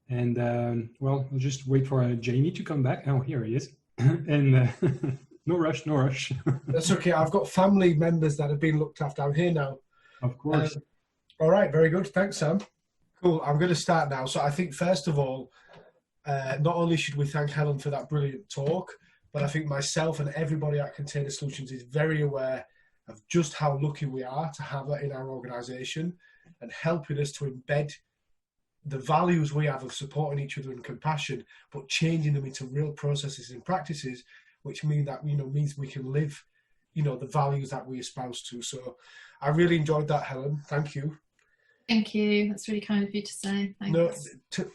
And well, we'll just wait for Jamie to come back. Oh, here he is. And no rush, no rush. That's okay. I've got family members that have been looked after. I'm here now. Of course. All right, very good. Thanks, Sam. Cool. I'm going to start now. So I think, first of all, not only should we thank Helen for that brilliant talk, but I think myself and everybody at Container Solutions is very aware of just how lucky we are to have her in our organisation and helping us to embed the values we have of supporting each other and compassion, but changing them into real processes and practices, which mean that, means we can live, the values that we espouse to. So I really enjoyed that, Helen. Thank you. Thank you. That's really kind of you to say. Thanks. No,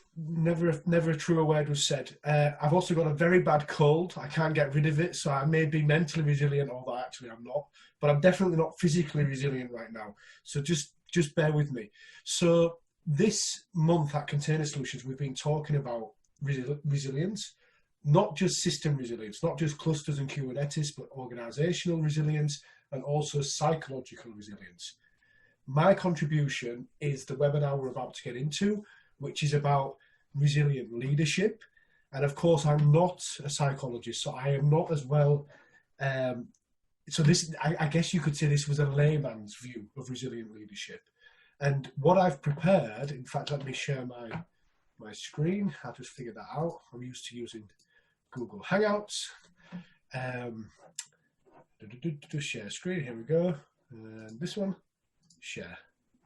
never a truer word was said. I've also got a very bad cold. I can't get rid of it, so I may be mentally resilient, although actually I'm not. But I'm definitely not physically resilient right now. So just bear with me. So this month at Container Solutions, we've been talking about resilience, not just system resilience, not just clusters and Kubernetes, but organisational resilience and also psychological resilience. My contribution is the webinar we're about to get into, which is about resilient leadership. And of course, I'm not a psychologist, so I am not as well. So this, I guess you could say this was a layman's view of resilient leadership. And what I've prepared, in fact, let me share my screen. I'll just figure that out. I'm used to using Google Hangouts. Share screen, here we go. And this one. Share.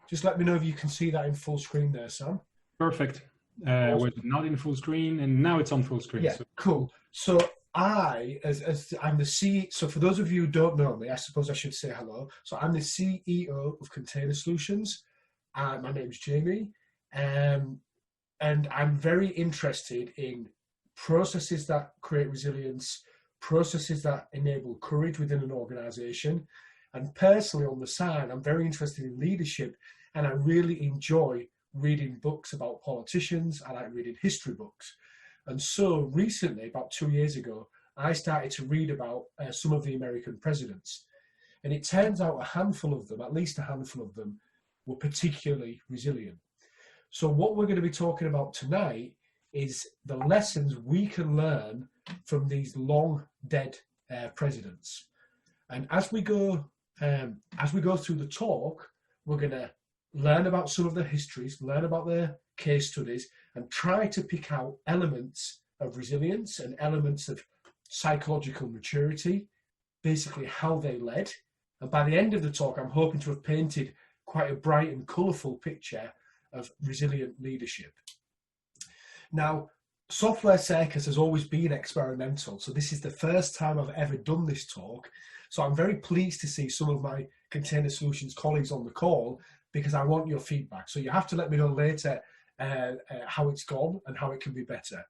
Just let me know if you can see that in full screen there, Sam. Perfect. Was not in full screen, and now it's on full screen. Yeah, so. Cool. So as I'm the so for those of you who don't know me, I suppose I should say hello. So I'm the CEO of Container Solutions. My name's Jamie, and I'm very interested in processes that create resilience, processes that enable courage within an organization. And personally, on the side, I'm very interested in leadership, and I really enjoy reading books about politicians. I like reading history books. And so recently, about 2 years ago, I started to read about some of the American presidents. And it turns out a handful of them, at least a handful of them, were particularly resilient. So what we're going to be talking about tonight is the lessons we can learn from these long dead presidents. And as we go through the talk, we're going to learn about some of their histories, learn about their case studies, and try to pick out elements of resilience and elements of psychological maturity, basically how they led. And by the end of the talk, I'm hoping to have painted quite a bright and colourful picture of resilient leadership. Now, Software Circus has always been experimental, so this is the first time I've ever done this talk. So I'm very pleased to see some of my Container Solutions colleagues on the call, because I want your feedback. So you have to let me know later how it's gone and how it can be better.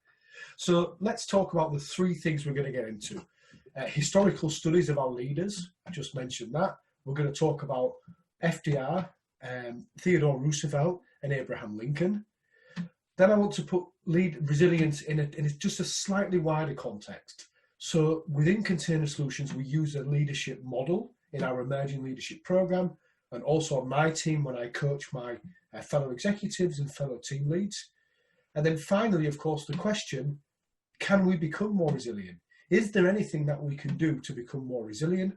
So let's talk about the three things we're going to get into. Historical studies of our leaders, I just mentioned that. We're going to talk about FDR, Theodore Roosevelt and Abraham Lincoln. Then I want to put resilience in just a slightly wider context. So within Container Solutions, we use a leadership model in our emerging leadership program, and also on my team when I coach my fellow executives and fellow team leads. And then finally, of course, the question, can we become more resilient? Is there anything that we can do to become more resilient,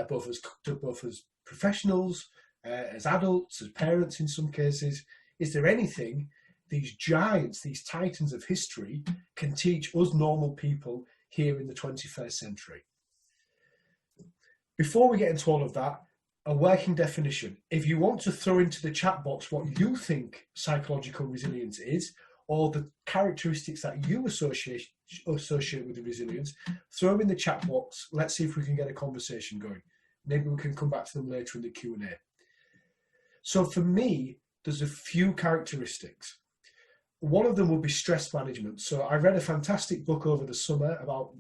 both as professionals, as adults, as parents in some cases? Is there anything these giants, these titans of history can teach us normal people here in the 21st century? Before we get into all of that, a working definition. If you want to throw into the chat box what you think psychological resilience is, or the characteristics that you associate with the resilience, throw them in the chat box. Let's see if we can get a conversation going. Maybe we can come back to them later in the Q&A. So for me, there's a few characteristics. One of them would be stress management. So I read a fantastic book over the summer about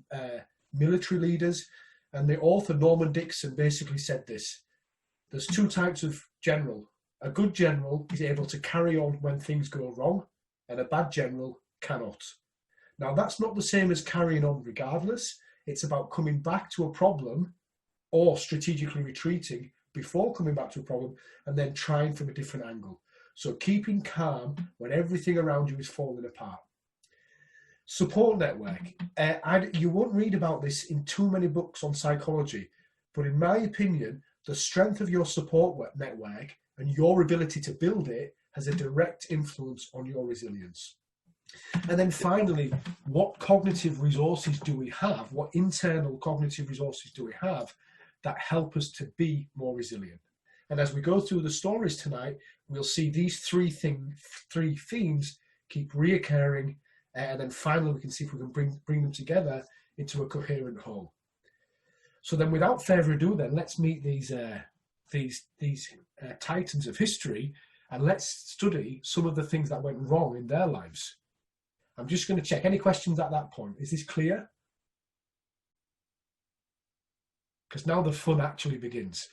military leaders, and the author Norman Dixon basically said this. There's two types of general. A good general is able to carry on when things go wrong, and a bad general cannot. Now, that's not the same as carrying on regardless. It's about coming back to a problem or strategically retreating before coming back to a problem and then trying from a different angle. So keeping calm when everything around you is falling apart. Support network. You won't read about this in too many books on psychology, but in my opinion, the strength of your support network and your ability to build it has a direct influence on your resilience. And then finally, what cognitive resources do we have? What internal cognitive resources do we have that help us to be more resilient? And as we go through the stories tonight, we'll see these three themes keep reoccurring, and then finally we can see if we can bring them together into a coherent whole. So then, without further ado, then let's meet these titans of history, and let's study some of the things that went wrong in their lives. I'm just going to check any questions at that point. Is this clear? Because now the fun actually begins.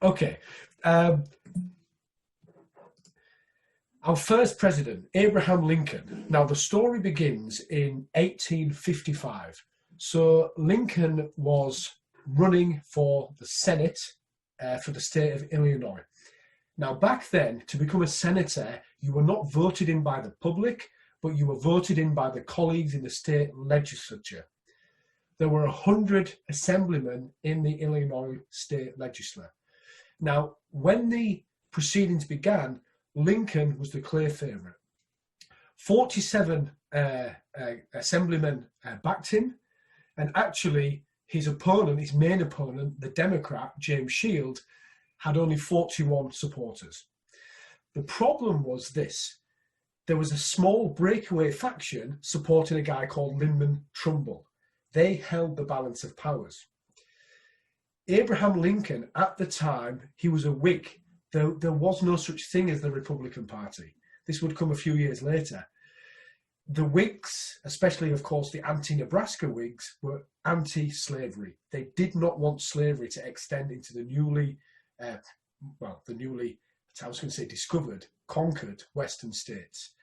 Okay. Our first president, Abraham Lincoln. Now, the story begins in 1855. So Lincoln was running for the Senate for the state of Illinois. Now, back then, to become a senator, you were not voted in by the public, but you were voted in by the colleagues in the state legislature. There were 100 assemblymen in the Illinois state legislature. Now, when the proceedings began, Lincoln was the clear favourite. 47 assemblymen backed him, and actually his opponent, his main opponent, the Democrat, James Shield, had only 41 supporters. The problem was this: there was a small breakaway faction supporting a guy called Lyman Trumbull. They held the balance of powers. Abraham Lincoln, at the time, he was a Whig. There was no such thing as the Republican Party. This would come a few years later. The Whigs, especially, of course, the anti-Nebraska Whigs, were anti-slavery. They did not want slavery to extend into the newly, I was going to say discovered, conquered Western states.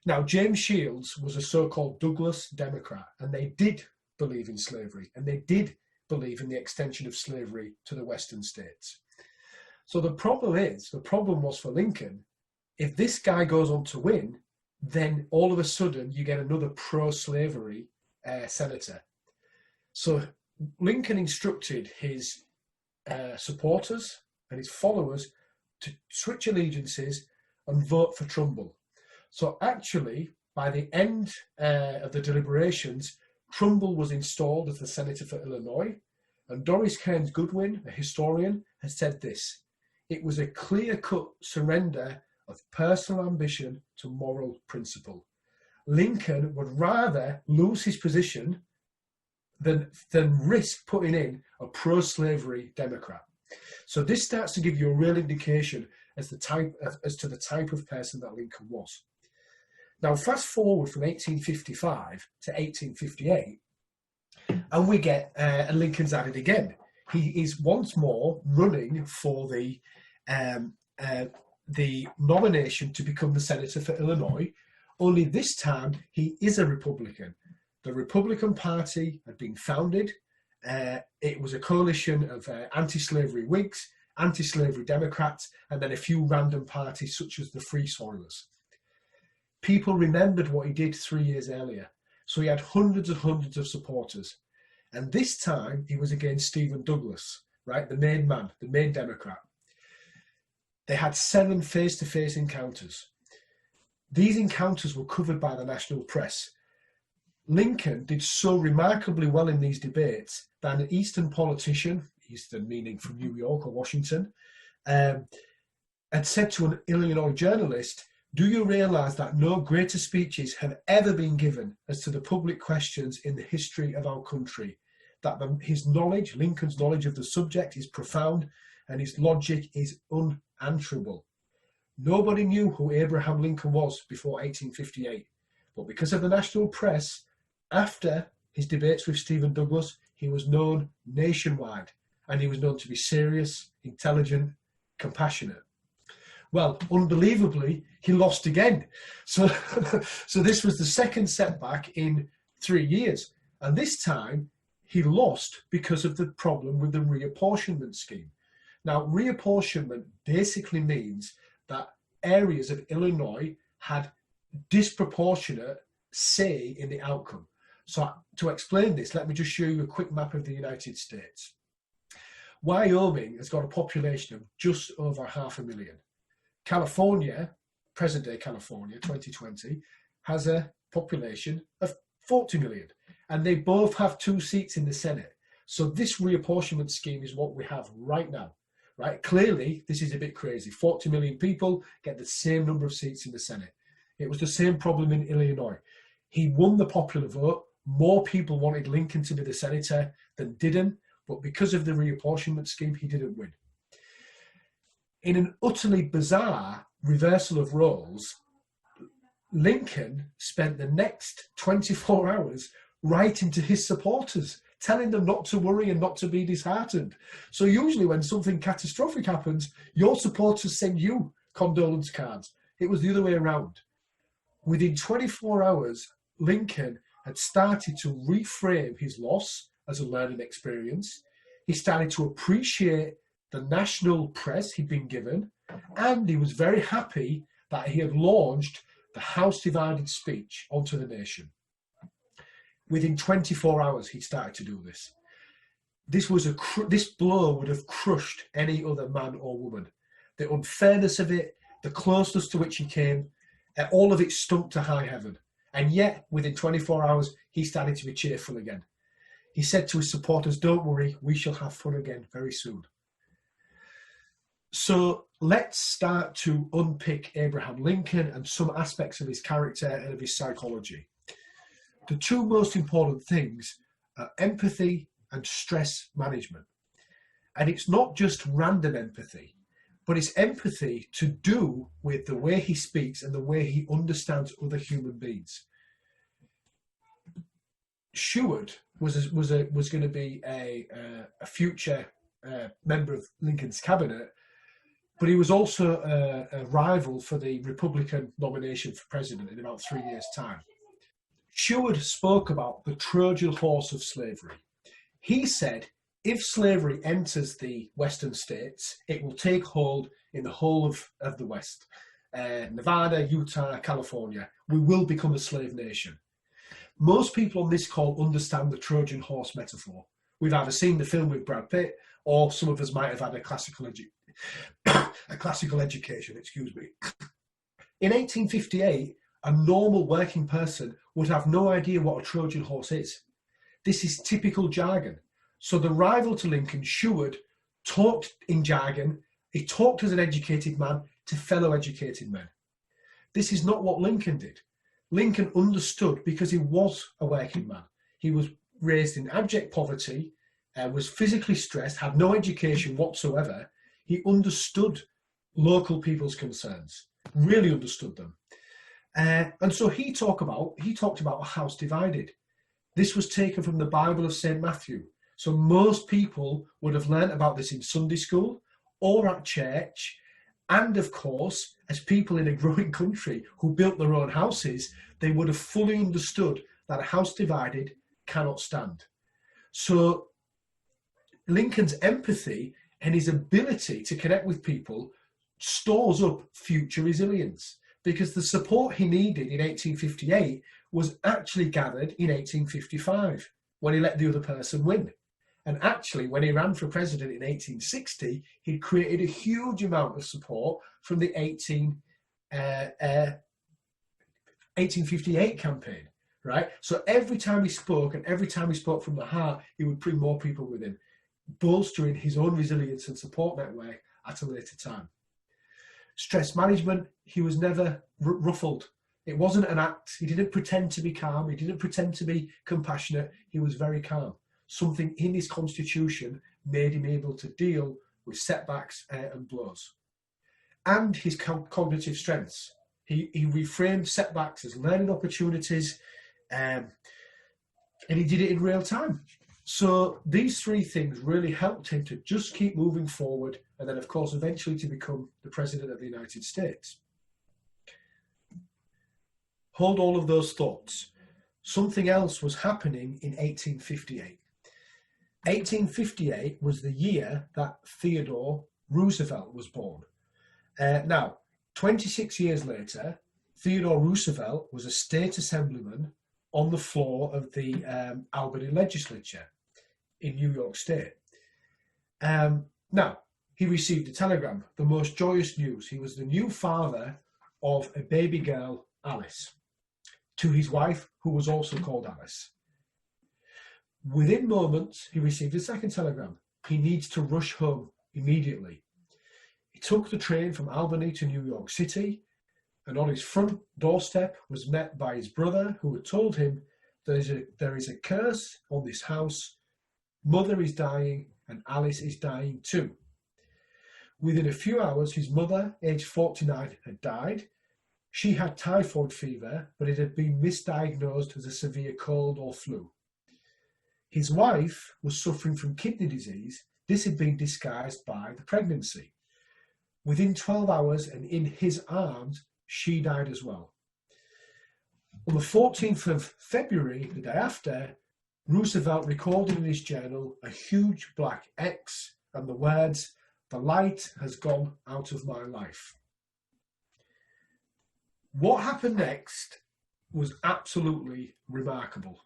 Now, James Shields was a so-called Douglas Democrat, and they did believe in slavery, and they did believe in the extension of slavery to the Western states. So the problem was for Lincoln, if this guy goes on to win, then all of a sudden you get another pro-slavery senator. So Lincoln instructed his supporters and his followers to switch allegiances and vote for Trumbull. So actually, by the end of the deliberations, Trumbull was installed as the senator for Illinois, and Doris Kearns Goodwin, a historian, has said this: it was a clear-cut surrender of personal ambition to moral principle. Lincoln would rather lose his position than risk putting in a pro-slavery Democrat. So this starts to give you a real indication as to the type of person that Lincoln was. Now, fast forward from 1855 to 1858, and we get Lincoln's at it again. He is once more running for the nomination to become the senator for Illinois, only this time he is a Republican. The Republican Party had been founded. It was a coalition of anti-slavery Whigs, anti-slavery Democrats, and then a few random parties such as the Free Soilers. People remembered what he did 3 years earlier, so he had hundreds and hundreds of supporters. And this time he was against Stephen Douglas, right, the main man, the main Democrat. They had 7 face-to-face encounters. These encounters were covered by the national press. Lincoln did so remarkably well in these debates that an Eastern politician, Eastern meaning from New York or Washington, had said to an Illinois journalist, "Do you realize that no greater speeches have ever been given as to the public questions in the history of our country? That his knowledge, Lincoln's knowledge of the subject, is profound and his logic is unanswerable." Nobody knew who Abraham Lincoln was before 1858, but because of the national press, after his debates with Stephen Douglas, he was known nationwide, and he was known to be serious, intelligent, compassionate. Well, unbelievably, he lost again. So this was the second setback in 3 years. And this time, he lost because of the problem with the reapportionment scheme. Now, reapportionment basically means that areas of Illinois had disproportionate say in the outcome. So to explain this, let me just show you a quick map of the United States. Wyoming has got a population of just over 500,000. California, present day California, 2020, has a population of 40 million. And they both have 2 seats in the Senate. So this reapportionment scheme is what we have right now, right? Clearly, this is a bit crazy. 40 million people get the same number of seats in the Senate. It was the same problem in Illinois. He won the popular vote. More people wanted Lincoln to be the senator than didn't, but because of the reapportionment scheme, he didn't win. In an utterly bizarre reversal of roles, Lincoln spent the next 24 hours writing to his supporters, telling them not to worry and not to be disheartened. So usually when something catastrophic happens, your supporters send you condolence cards. It was the other way around. Within 24 hours, Lincoln had started to reframe his loss as a learning experience. He started to appreciate the national press he'd been given, and he was very happy that he had launched the House Divided speech onto the nation. Within 24 hours, he started to do this. This blow would have crushed any other man or woman. The unfairness of it, the closeness to which he came, all of it stunk to high heaven. And yet, within 24 hours, he started to be cheerful again. He said to his supporters, "Don't worry, we shall have fun again very soon." So let's start to unpick Abraham Lincoln and some aspects of his character and of his psychology. The 2 most important things are empathy and stress management. And it's not just random empathy, but it's empathy to do with the way he speaks and the way he understands other human beings. Seward was going to be a future member of Lincoln's cabinet, but he was also a rival for the Republican nomination for president in about 3 years' time. Seward spoke about the Trojan horse of slavery. He said, if slavery enters the Western states, it will take hold in the whole of the West. Nevada, Utah, California. We will become a slave nation. Most people on this call understand the Trojan horse metaphor. We've either seen the film with Brad Pitt, or some of us might have had a classical education, excuse me. In 1858, a normal working person would have no idea what a Trojan horse is. This is typical jargon. So the rival to Lincoln, Seward, talked in jargon. He talked as an educated man to fellow educated men. This is not what Lincoln did. Lincoln understood because he was a working man. He was raised in abject poverty, was physically stressed, had no education whatsoever. He understood local people's concerns, really understood them. And so he talked about a house divided. This was taken from the Bible of St. Matthew. So most people would have learnt about this in Sunday school or at church. And of course, as people in a growing country who built their own houses, they would have fully understood that a house divided cannot stand. So Lincoln's empathy and his ability to connect with people stores up future resilience, because the support he needed in 1858 was actually gathered in 1855 when he let the other person win. And actually, when he ran for president in 1860, he created a huge amount of support from the 1858 campaign, right? So every time he spoke, and every time he spoke from the heart, he would bring more people with him, bolstering his own resilience and support network at a later time. Stress management, he was never ruffled. It wasn't an act. He didn't pretend to be calm. He didn't pretend to be compassionate. He was very calm. Something in his constitution made him able to deal with setbacks and blows. And his cognitive strengths. He reframed setbacks as learning opportunities, and he did it in real time. So these 3 things really helped him to just keep moving forward, and then of course eventually to become the President of the United States. Hold all of those thoughts. Something else was happening in 1858. 1858 was the year that Theodore Roosevelt was born. Now, 26 years later, Theodore Roosevelt was a state assemblyman on the floor of the Albany legislature in New York State. Now, he received a telegram, the most joyous news. He was the new father of a baby girl, Alice, to his wife, who was also called Alice. Within moments, he received a second telegram. He needs to rush home immediately. He took the train from Albany to New York City, and on his front doorstep was met by his brother, who had told him there is a curse on this house. Mother is dying, and Alice is dying too. Within a few hours, his mother, aged 49, had died. She had typhoid fever, but it had been misdiagnosed as a severe cold or flu. His wife was suffering from kidney disease. This had been disguised by the pregnancy. Within 12 hours and in his arms, she died as well. On the 14th of February, the day after, Roosevelt recorded in his journal a huge black X and the words, "The light has gone out of my life." What happened next was absolutely remarkable.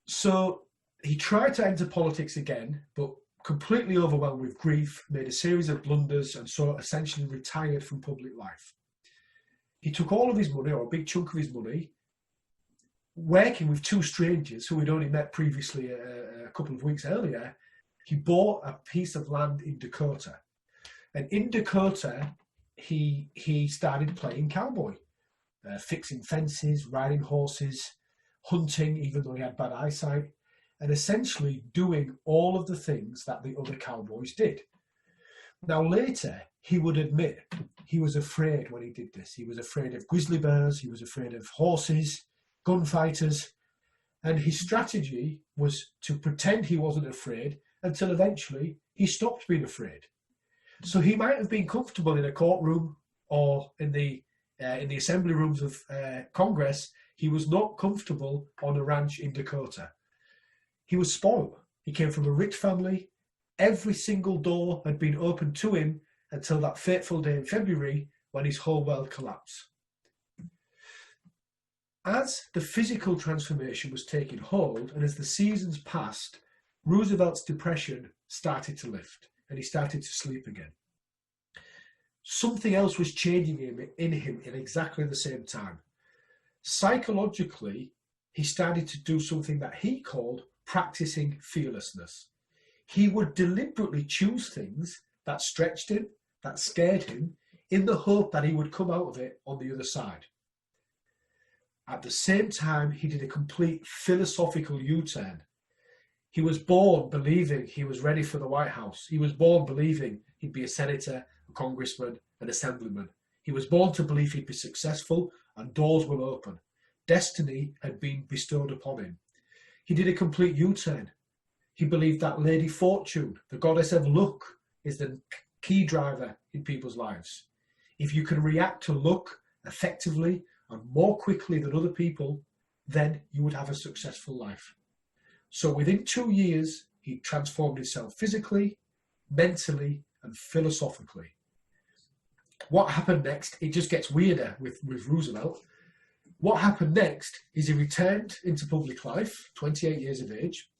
So he tried to enter politics again, but completely overwhelmed with grief, made a series of blunders, and so essentially retired from public life. He took all of his money, or a big chunk of his money, working with two strangers who he'd only met previously a couple of weeks earlier. He bought a piece of land in Dakota. And in Dakota, he started playing cowboy, fixing fences, riding horses, hunting, even though he had bad eyesight, and essentially doing all of the things that the other cowboys did. Now later, he would admit he was afraid when he did this. He was afraid of grizzly bears, he was afraid of horses, gunfighters, and his strategy was to pretend he wasn't afraid until eventually he stopped being afraid. So he might have been comfortable in a courtroom or in the assembly rooms of Congress. He was not comfortable on a ranch in Dakota. He was spoiled. He came from a rich family. Every single door had been opened to him until that fateful day in February when his whole world collapsed. As the physical transformation was taking hold and as the seasons passed, Roosevelt's depression started to lift and he started to sleep again. Something else was changing in him at exactly the same time. Psychologically, he started to do something that he called practicing fearlessness. He would deliberately choose things that stretched him, that scared him, in the hope that he would come out of it on the other side. At the same time, he did a complete philosophical U-turn. He was born believing he was ready for the White House. He was born believing he'd be a senator, a congressman, an assemblyman. He was born to believe he'd be successful and doors will open. Destiny had been bestowed upon him. He did a complete U-turn. He believed that Lady Fortune, the goddess of luck, is the key driver in people's lives. If you can react to luck effectively and more quickly than other people, then you would have a successful life. So within 2 years, he transformed himself physically, mentally, and philosophically. What happened next? It just gets weirder with Roosevelt. What happened next is he returned into public life, 28 years of age.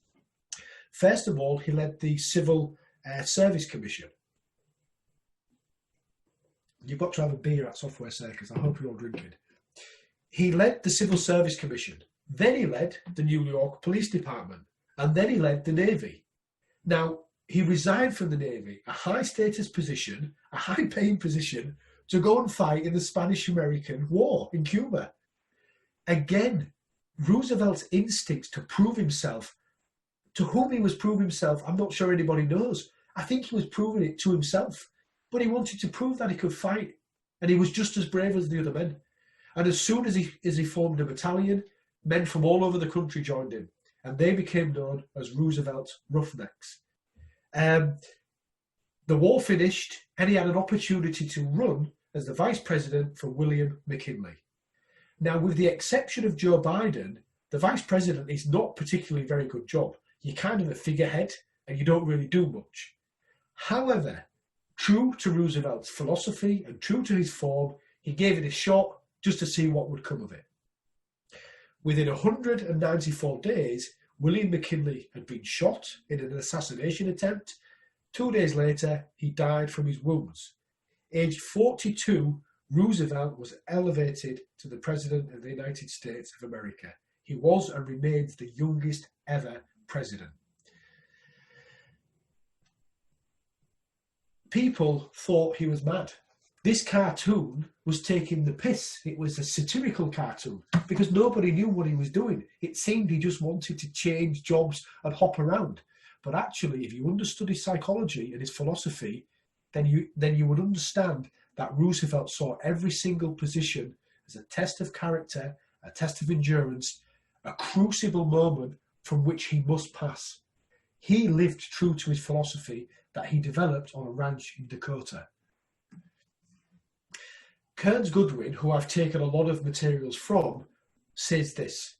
First of all, he led the Civil Service Commission. You've got to have a beer at Software Circus. I hope you're all drinking. He led the Civil Service Commission. Then he led the New York Police Department. And then he led the Navy. Now, he resigned from the Navy, a high-status position, a high-paying position, to go and fight in the Spanish-American War in Cuba. Again, Roosevelt's instincts to prove himself, to whom he was proving himself, I'm not sure anybody knows. I think he was proving it to himself. But he wanted to prove that he could fight. And he was just as brave as the other men. And as soon as he formed a battalion, men from all over the country joined him. And they became known as Roosevelt's Roughnecks. The war finished, and he had an opportunity to run as the vice president for William McKinley. Now, with the exception of Joe Biden, the vice president is not particularly a very good job. You're kind of a figurehead, and you don't really do much. However, true to Roosevelt's philosophy and true to his form, He gave it a shot just to see what would come of it. Within 194 days, William McKinley had been shot in an assassination attempt. 2 days later, he died from his wounds. Aged 42, Roosevelt was elevated to the President of the United States of America. He was and remains the youngest ever president. People thought he was mad. This cartoon was taking the piss. It was a satirical cartoon because nobody knew what he was doing. It seemed he just wanted to change jobs and hop around. But actually, if you understood his psychology and his philosophy, then you would understand that Roosevelt saw every single position as a test of character, a test of endurance, a crucible moment from which he must pass. He lived true to his philosophy that he developed on a ranch in Dakota. Kearns Goodwin, who I've taken a lot of materials from, says this: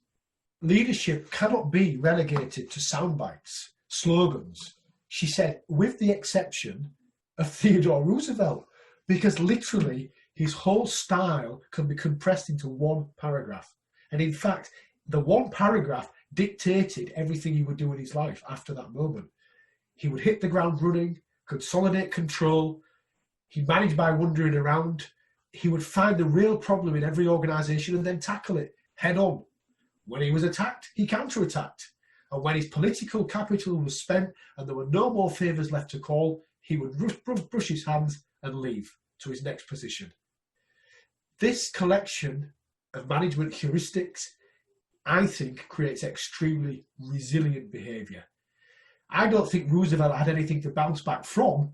leadership cannot be relegated to sound bites, slogans. She said, with the exception of Theodore Roosevelt, because literally his whole style can be compressed into one paragraph. And in fact, the one paragraph dictated everything he would do in his life after that moment. He would hit the ground running, consolidate control. He managed by wandering around. He would find the real problem in every organisation and then tackle it head on. When he was attacked, he counterattacked. And when his political capital was spent and there were no more favours left to call, he would brush his hands and leave to his next position. This collection of management heuristics, I think, creates extremely resilient behaviour. I don't think Roosevelt had anything to bounce back from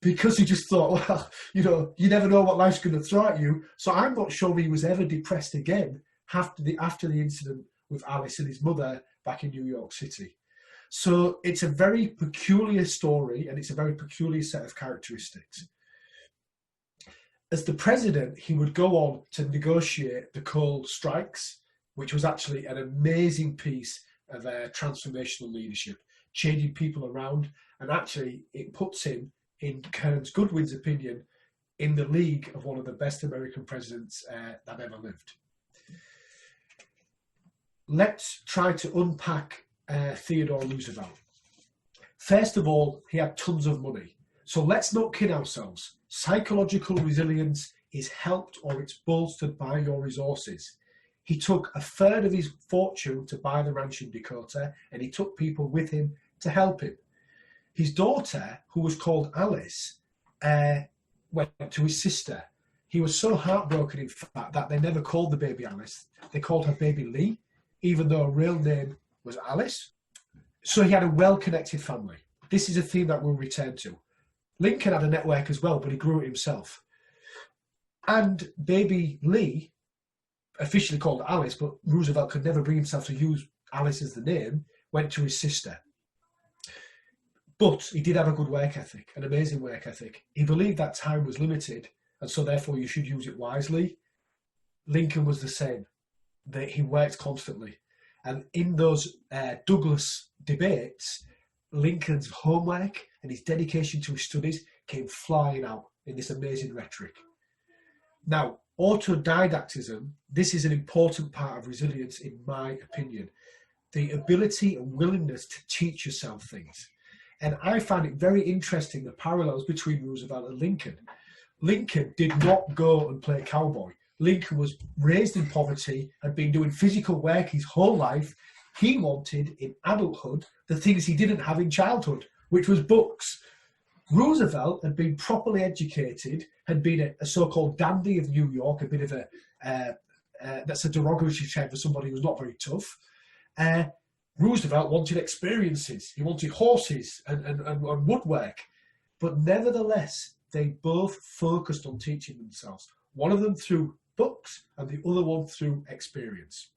because he just thought, well, you never know what life's going to throw at you. So I'm not sure he was ever depressed again after the incident with Alice and his mother back in New York City. So it's a very peculiar story and it's a very peculiar set of characteristics. As the president, he would go on to negotiate the coal strikes, which was actually an amazing piece of transformational leadership, changing people around. And actually, it puts him, in Kearns Goodwin's opinion, in the league of one of the best American presidents that ever lived. Let's try to unpack Theodore Roosevelt. First of all, he had tons of money. So let's not kid ourselves. Psychological resilience is helped or it's bolstered by your resources. He took a third of his fortune to buy the ranch in Dakota, and he took people with him to help him. His daughter, who was called Alice, went to his sister. He was so heartbroken, in fact, that they never called the baby Alice. They called her baby Lee, even though her real name was Alice. So he had a well-connected family. This is a theme that we'll return to. Lincoln had a network as well, but he grew it himself. And baby Lee, officially called Alice, but Roosevelt could never bring himself to use Alice as the name, went to his sister. But he did have a good work ethic, an amazing work ethic. He believed that time was limited, and so therefore you should use it wisely. Lincoln was the same, that he worked constantly. And in those Douglas debates, Lincoln's homework and his dedication to his studies came flying out in this amazing rhetoric. Now, autodidactism, this is an important part of resilience in my opinion. The ability and willingness to teach yourself things. And I find it very interesting, the parallels between Roosevelt and Lincoln. Lincoln did not go and play cowboy. Lincoln was raised in poverty, had been doing physical work his whole life. He wanted in adulthood the things he didn't have in childhood, which was books. Roosevelt had been properly educated, had been a so-called dandy of New York, a bit of that's a derogatory term for somebody who's not very tough. Roosevelt wanted experiences. He wanted horses and woodwork. But nevertheless, they both focused on teaching themselves. One of them through books and the other one through experience.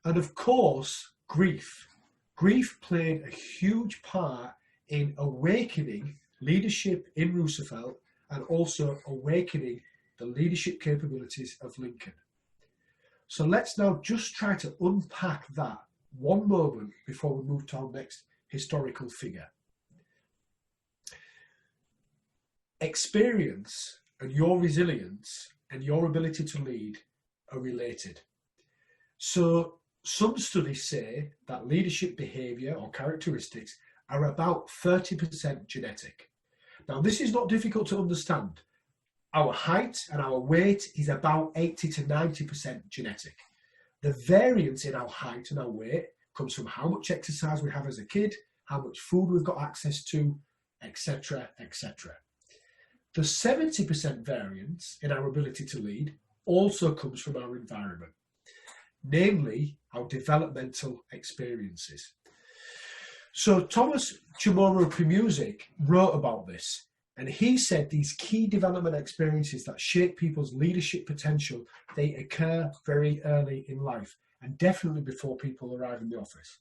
And of course, grief. Grief played a huge part in awakening leadership in Roosevelt and also awakening the leadership capabilities of Lincoln. So let's now just try to unpack that one moment before we move to our next historical figure. Experience and your resilience and your ability to lead are related. So some studies say that leadership behaviour or characteristics are about 30% genetic. Now, this is not difficult to understand. Our height and our weight is about 80 to 90% genetic. The variance in our height and our weight comes from how much exercise we have as a kid, how much food we've got access to, etc., etc. The 70% variance in our ability to lead also comes from our environment, namely our developmental experiences. So Thomas Chamorro-Premuzic wrote about this, and he said these key development experiences that shape people's leadership potential, they occur very early in life, and definitely before people arrive in the office.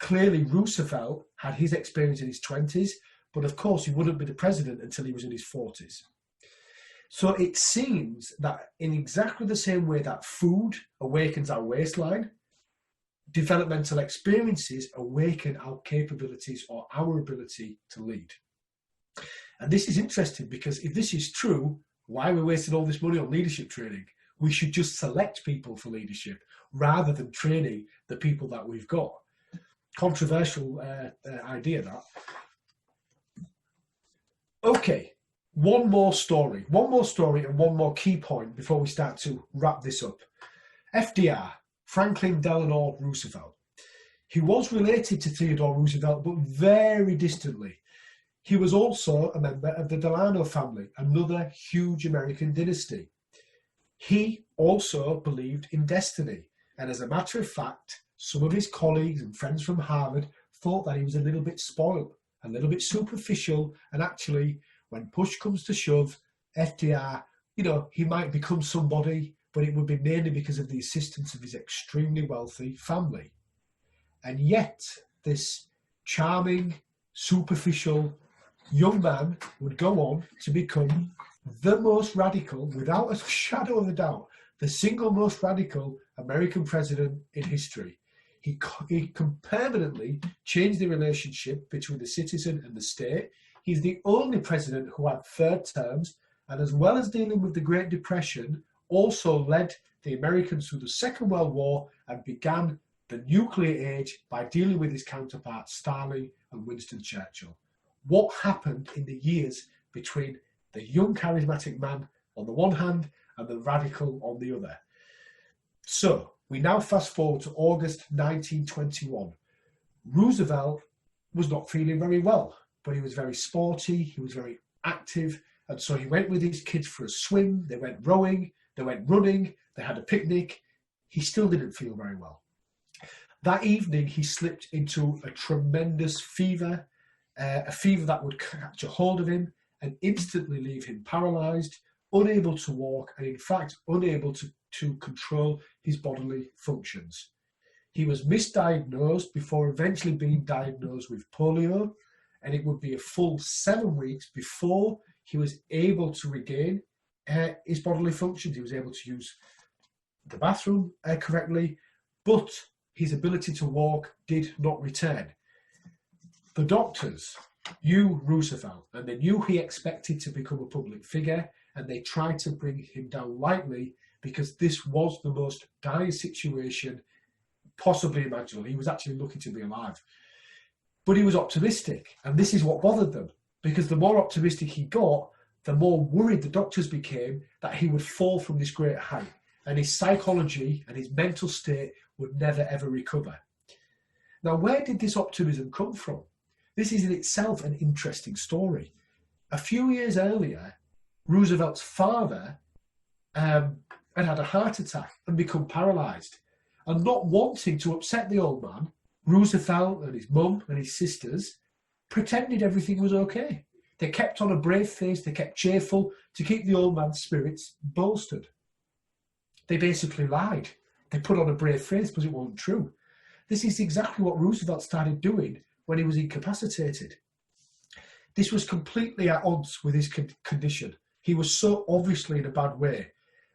Clearly, Roosevelt had his experience in his 20s, but of course he wouldn't be the president until he was in his 40s. So it seems that in exactly the same way that food awakens our waistline, developmental experiences awaken our capabilities or our ability to lead. And this is interesting because if this is true, why are we wasting all this money on leadership training? We should just select people for leadership rather than training the people that we've got. Controversial idea, that. Okay, one more story and one more key point before we start to wrap this up. FDR, Franklin Delano Roosevelt. He was related to Theodore Roosevelt, but very distantly. He was also a member of the Delano family, another huge American dynasty. He also believed in destiny, and as a matter of fact, some of his colleagues and friends from Harvard thought that he was a little bit spoiled, a little bit superficial, and actually, when push comes to shove, FDR, he might become somebody, but it would be mainly because of the assistance of his extremely wealthy family. And yet, this charming, superficial young man would go on to become the most radical, without a shadow of a doubt, the single most radical American president in history. He can permanently change the relationship between the citizen and the state. He's the only president who had third terms, and as well as dealing with the Great Depression, also led the Americans through the Second World War and began the nuclear age by dealing with his counterparts Stalin and Winston Churchill. What happened in the years between the young charismatic man on the one hand and the radical on the other? So we now fast forward to August 1921. Roosevelt was not feeling very well, but he was very sporty, he was very active, and so he went with his kids for a swim, they went rowing, they went running, they had a picnic. He still didn't feel very well. That evening he slipped into a tremendous fever, a fever that would catch a hold of him and instantly leave him paralysed, unable to walk, and in fact unable to control his bodily functions. He was misdiagnosed before eventually being diagnosed with polio, and it would be a full 7 weeks before he was able to regain his bodily functions. He was able to use the bathroom correctly, but his ability to walk did not return. The doctors knew Roosevelt, and they knew he expected to become a public figure, and they tried to bring him down lightly because this was the most dire situation possibly imaginable. He was actually lucky to be alive. But he was optimistic, and this is what bothered them, because the more optimistic he got, the more worried the doctors became that he would fall from this great height, and his psychology and his mental state would never ever recover. Now, where did this optimism come from? This is in itself an interesting story. A few years earlier, Roosevelt's father had had a heart attack and become paralysed. And not wanting to upset the old man, Roosevelt and his mum and his sisters pretended everything was okay. They kept on a brave face, they kept cheerful to keep the old man's spirits bolstered. They basically lied. They put on a brave face because it wasn't true. This is exactly what Roosevelt started doing when he was incapacitated. This was completely at odds with his condition. He was so obviously in a bad way.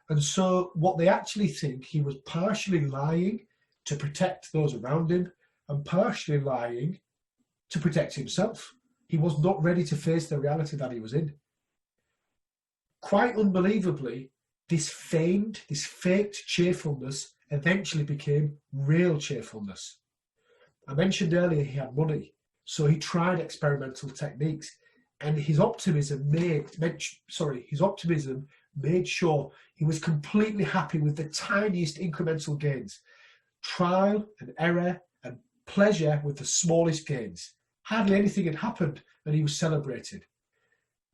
And so what they actually think, he was partially lying to protect those around him and partially lying to protect himself. He was not ready to face the reality that he was in. quite unbelievably, this faked cheerfulness eventually became real cheerfulness. I mentioned earlier he had money, so he tried experimental techniques, and his optimism made sure he was completely happy with the tiniest incremental gains. Trial and error and pleasure with the smallest gains. Hardly anything had happened and he was celebrated.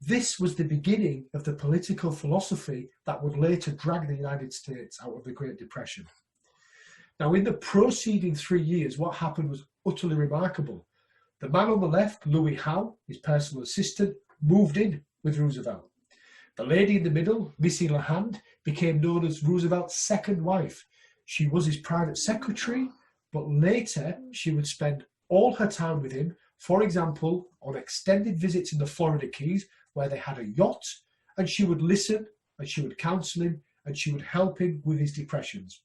This was the beginning of the political philosophy that would later drag the United States out of the Great Depression. Now, in the preceding 3 years, what happened was utterly remarkable. The man on the left, Louis Howe, his personal assistant, moved in with Roosevelt. The lady in the middle, Missy LeHand, became known as Roosevelt's second wife. She was his private secretary, but later she would spend all her time with him, for example, on extended visits in the Florida Keys, where they had a yacht, and she would listen, and she would counsel him, and she would help him with his depressions,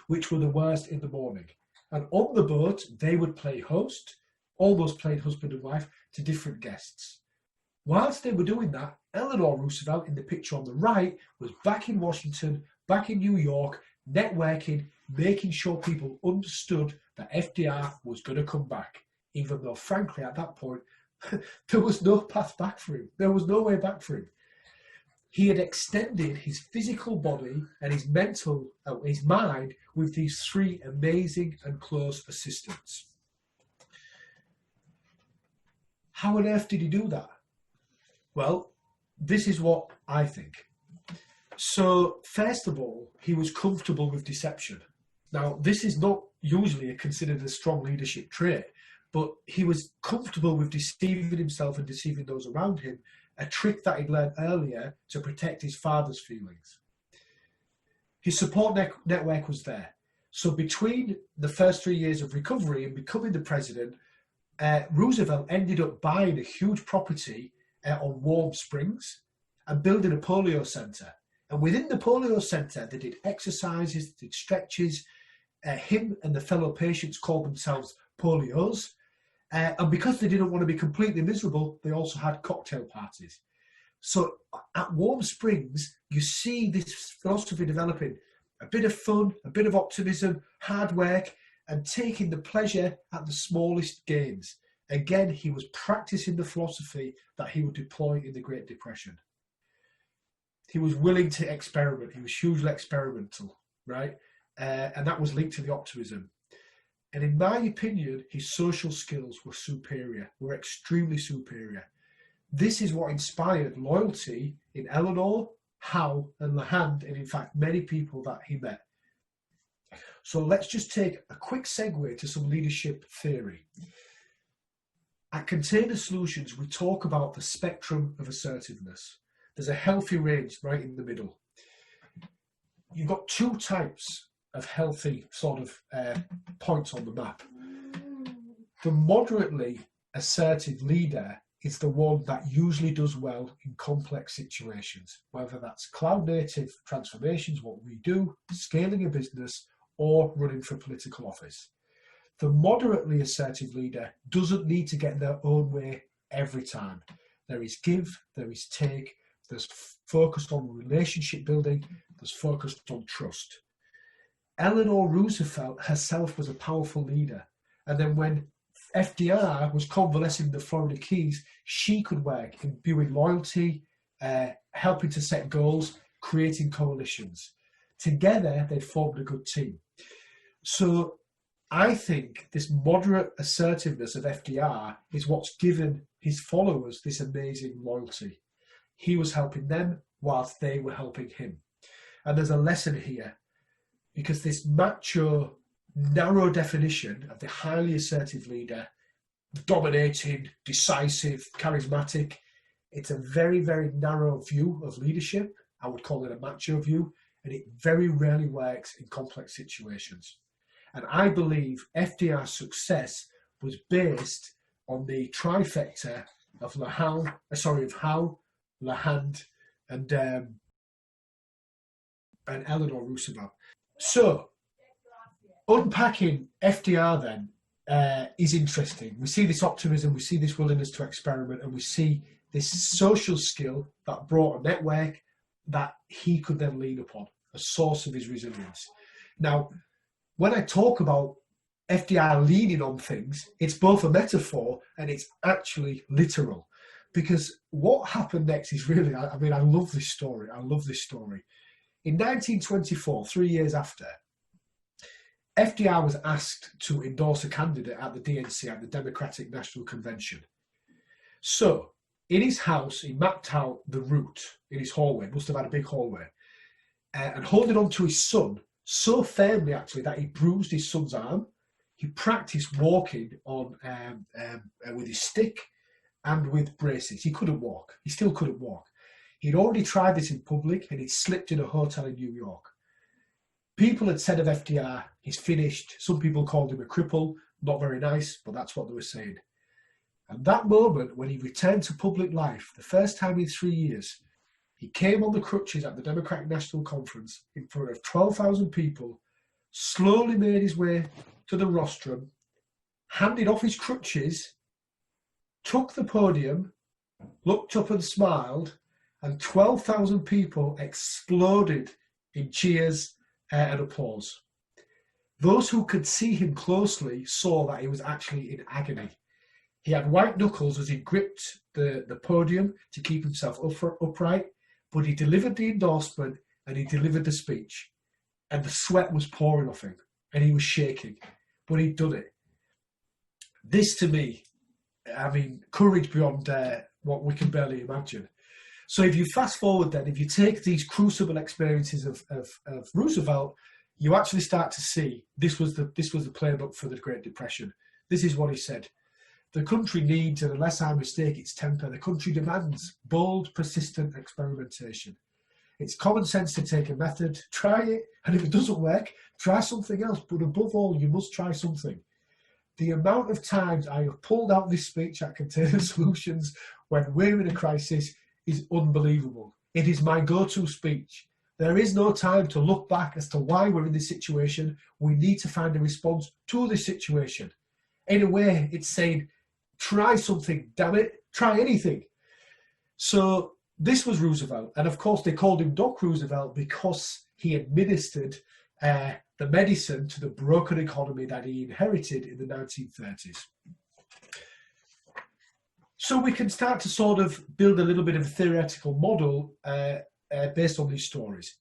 which were the worst in the morning. And on the boat, they would play host, almost playing husband and wife, to different guests. Whilst they were doing that, Eleanor Roosevelt, in the picture on the right, was back in Washington, back in New York, networking, making sure people understood that FDR was going to come back, even though, frankly, at that point, there was no path back for him. There was no way back for him. He had extended his physical body and his mind with these three amazing and close assistants. How on earth did he do that? Well, this is what I think. So, first of all, he was comfortable with deception. Now, this is not usually considered a strong leadership trait, but he was comfortable with deceiving himself and deceiving those around him, a trick that he'd learned earlier to protect his father's feelings. His support network was there. So between the first 3 years of recovery and becoming the president, Roosevelt ended up buying a huge property on Warm Springs and building a polio center. And within the polio center, they did exercises, did stretches. Him and the fellow patients called themselves polios. And because they didn't want to be completely miserable, they also had cocktail parties. So at Warm Springs, you see this philosophy developing. A bit of fun, a bit of optimism, hard work, and taking the pleasure at the smallest gains. Again, he was practicing the philosophy that he would deploy in the Great Depression. He was willing to experiment. He was hugely experimental, right? And that was linked to the optimism. And in my opinion, his social skills were superior, were extremely superior. This is what inspired loyalty in Eleanor, Howe, and LeHand, and in fact, many people that he met. So let's just take a quick segue to some leadership theory. At Container Solutions, we talk about the spectrum of assertiveness. There's a healthy range right in the middle. You've got two types of healthy sort of points on the map. The moderately assertive leader is the one that usually does well in complex situations, whether that's cloud native transformations, what we do, scaling a business, or running for political office. The moderately assertive leader doesn't need to get their own way every time. There is give, there is take, there's focused on relationship building, there's focused on trust. Eleanor Roosevelt herself was a powerful leader. And then when FDR was convalescing the Florida Keys, she could work imbuing loyalty, helping to set goals, creating coalitions. Together, they formed a good team. So I think this moderate assertiveness of FDR is what's given his followers this amazing loyalty. He was helping them whilst they were helping him. And there's a lesson here, because this macho, narrow definition of the highly assertive leader, dominating, decisive, charismatic, it's a very, very narrow view of leadership. I would call it a macho view, and it very rarely works in complex situations. And I believe FDR's success was based on the trifecta of Howe, LeHand, and Eleanor Roosevelt. So, unpacking FDR then is interesting. We see this optimism, we see this willingness to experiment, and we see this social skill that brought a network, that he could then lean upon, a source of his resilience. Now, when I talk about FDR leaning on things, it's both a metaphor and it's actually literal. Because what happened next is really, I mean, I love this story. I love this story. In 1924, 3 years after, FDR was asked to endorse a candidate at the DNC, at the Democratic National Convention. So, in his house, he mapped out the route in his hallway, must have had a big hallway, and holding on to his son so firmly, actually, that he bruised his son's arm. He practiced walking on with his stick and with braces. He couldn't walk. He still couldn't walk. He'd already tried this in public, and he'd slipped in a hotel in New York. People had said of FDR, he's finished. Some people called him a cripple. Not very nice, but that's what they were saying. And that moment, when he returned to public life, the first time in 3 years, he came on the crutches at the Democratic National Conference in front of 12,000 people, slowly made his way to the rostrum, handed off his crutches, took the podium, looked up and smiled, and 12,000 people exploded in cheers and applause. Those who could see him closely saw that he was actually in agony. He had white knuckles as he gripped the podium to keep himself upright, but he delivered the endorsement and he delivered the speech. And the sweat was pouring off him and he was shaking, but he'd done it. This to me, I mean, courage beyond what we can barely imagine. So if you fast forward then, if you take these crucible experiences of Roosevelt, you actually start to see this was the playbook for the Great Depression. This is what he said. The country needs, and unless I mistake its temper, the country demands bold, persistent experimentation. It's common sense to take a method, try it, and if it doesn't work, try something else. But above all, you must try something. The amount of times I have pulled out this speech at Container Solutions when we're in a crisis is unbelievable. It is my go-to speech. There is no time to look back as to why we're in this situation. We need to find a response to this situation. In a way, it's saying, try something, damn it, try anything. So this was Roosevelt. And of course, they called him Doc Roosevelt because he administered the medicine to the broken economy that he inherited in the 1930s. So we can start to sort of build a little bit of a theoretical model based on these stories.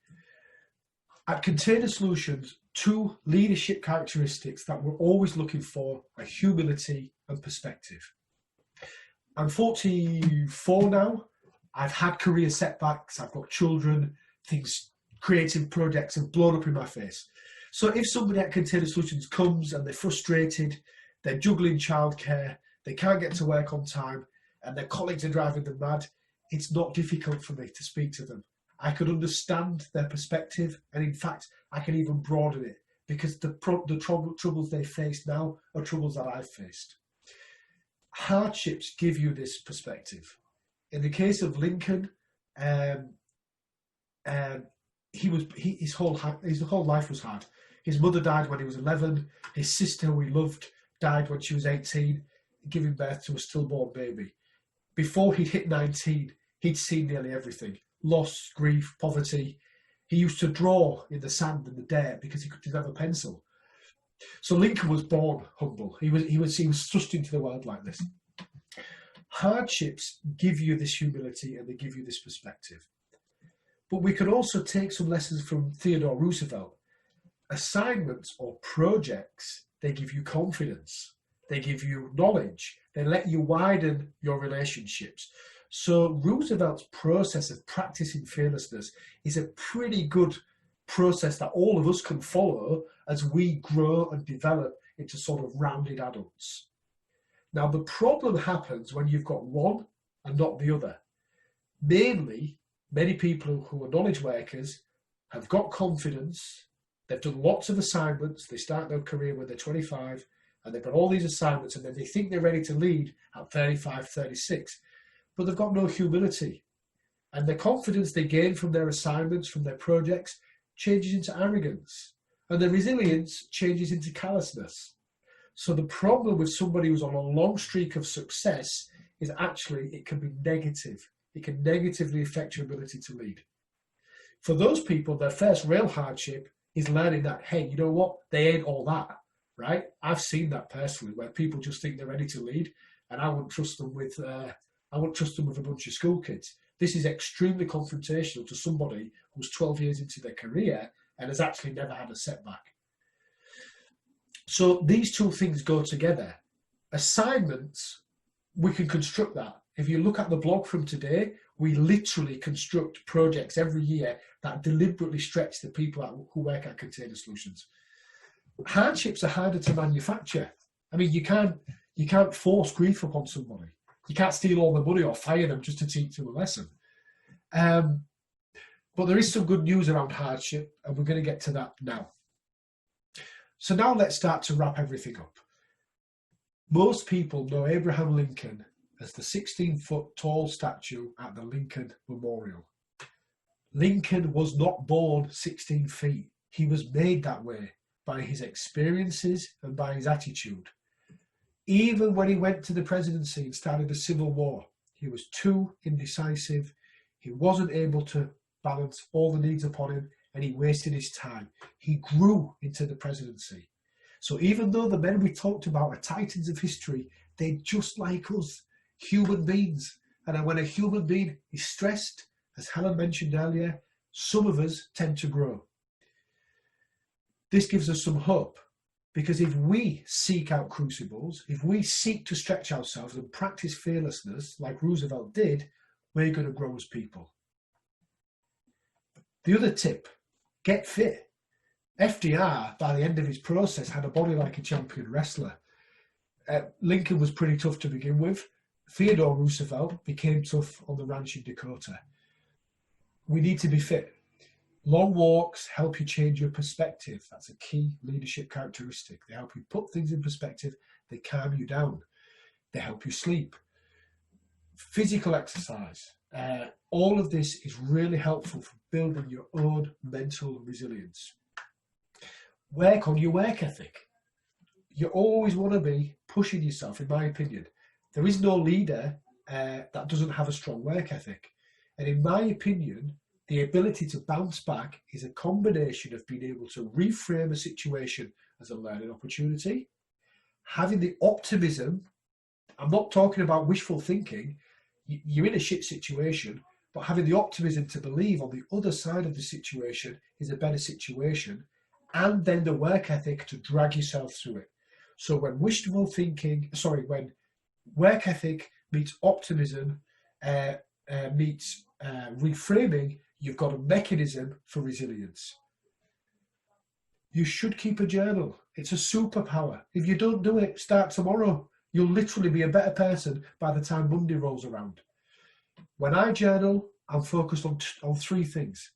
At Container Solutions, two leadership characteristics that we're always looking for are humility and perspective. I'm 44 now. I've had career setbacks. I've got children. Things, creative projects have blown up in my face. So if somebody at Container Solutions comes and they're frustrated, they're juggling childcare, they can't get to work on time, and their colleagues are driving them mad, it's not difficult for me to speak to them. I could understand their perspective, and in fact, I can even broaden it because the troubles they face now are troubles that I've faced. Hardships give you this perspective. In the case of Lincoln, his whole life was hard. His mother died when he was 11. His sister, who he loved, died when she was 18, giving birth to a stillborn baby. Before he'd hit 19, he'd seen nearly everything. Loss, grief, poverty. He used to draw in the sand and the dirt because he didn't have a pencil. So Lincoln was born humble. He was thrust into the world like this. Hardships give you this humility and they give you this perspective. But we can also take some lessons from Theodore Roosevelt. Assignments or projects, they give you confidence. They give you knowledge. They let you widen your relationships. So Roosevelt's process of practicing fearlessness is a pretty good process that all of us can follow as we grow and develop into sort of rounded adults. Now, the problem happens when you've got one and not the other. Mainly, many people who are knowledge workers have got confidence, they've done lots of assignments, they start their career when they're 25, and they've got all these assignments, and then they think they're ready to lead at 35, 36, but they've got no humility. And the confidence they gain from their assignments, from their projects, changes into arrogance. And the resilience changes into callousness. So the problem with somebody who's on a long streak of success is actually it can be negative. It can negatively affect your ability to lead. For those people, their first real hardship is learning that, hey, you know what? They ain't all that, right? I've seen that personally, where people just think they're ready to lead, and I wouldn't trust them with a bunch of school kids. This is extremely confrontational to somebody who's 12 years into their career and has actually never had a setback. So these two things go together. Assignments, we can construct that. If you look at the blog from today, we literally construct projects every year that deliberately stretch the people who work at Container Solutions. Hardships are harder to manufacture. I mean, you can't force grief upon somebody. You can't steal all the money or fire them just to teach them a lesson. But there is some good news around hardship, and we're going to get to that now. So now let's start to wrap everything up. Most people know Abraham Lincoln as the 16-foot tall statue at the Lincoln Memorial. Lincoln was not born 16 feet. He was made that way by his experiences and by his attitude. Even when he went to the presidency and started the Civil War, he was too indecisive. He wasn't able to balance all the needs upon him, and he wasted his time. He grew into the presidency. So even though the men we talked about are titans of history, they're just like us, human beings. And when a human being is stressed, as Helen mentioned earlier, some of us tend to grow. This gives us some hope, because if we seek out crucibles, if we seek to stretch ourselves and practice fearlessness like Roosevelt did, we're going to grow as people. The other tip, get fit. FDR, by the end of his process, had a body like a champion wrestler. Lincoln was pretty tough to begin with. Theodore Roosevelt became tough on the ranch in Dakota. We need to be fit. Long walks help you change your perspective. That's a key leadership characteristic. They help you put things in perspective. They calm you down. They help you sleep. Physical exercise. All of this is really helpful for building your own mental resilience. Work on your work ethic. You always want to be pushing yourself, in my opinion. There is no leader that doesn't have a strong work ethic. And in my opinion, the ability to bounce back is a combination of being able to reframe a situation as a learning opportunity, having the optimism. I'm not talking about wishful thinking. You're in a shit situation, but having the optimism to believe on the other side of the situation is a better situation, and then the work ethic to drag yourself through it. So when when work ethic meets optimism, meets reframing, you've got a mechanism for resilience. You should keep a journal. It's a superpower. If you don't do it, start tomorrow. You'll literally be a better person by the time Monday rolls around. When I journal, I'm focused on three things.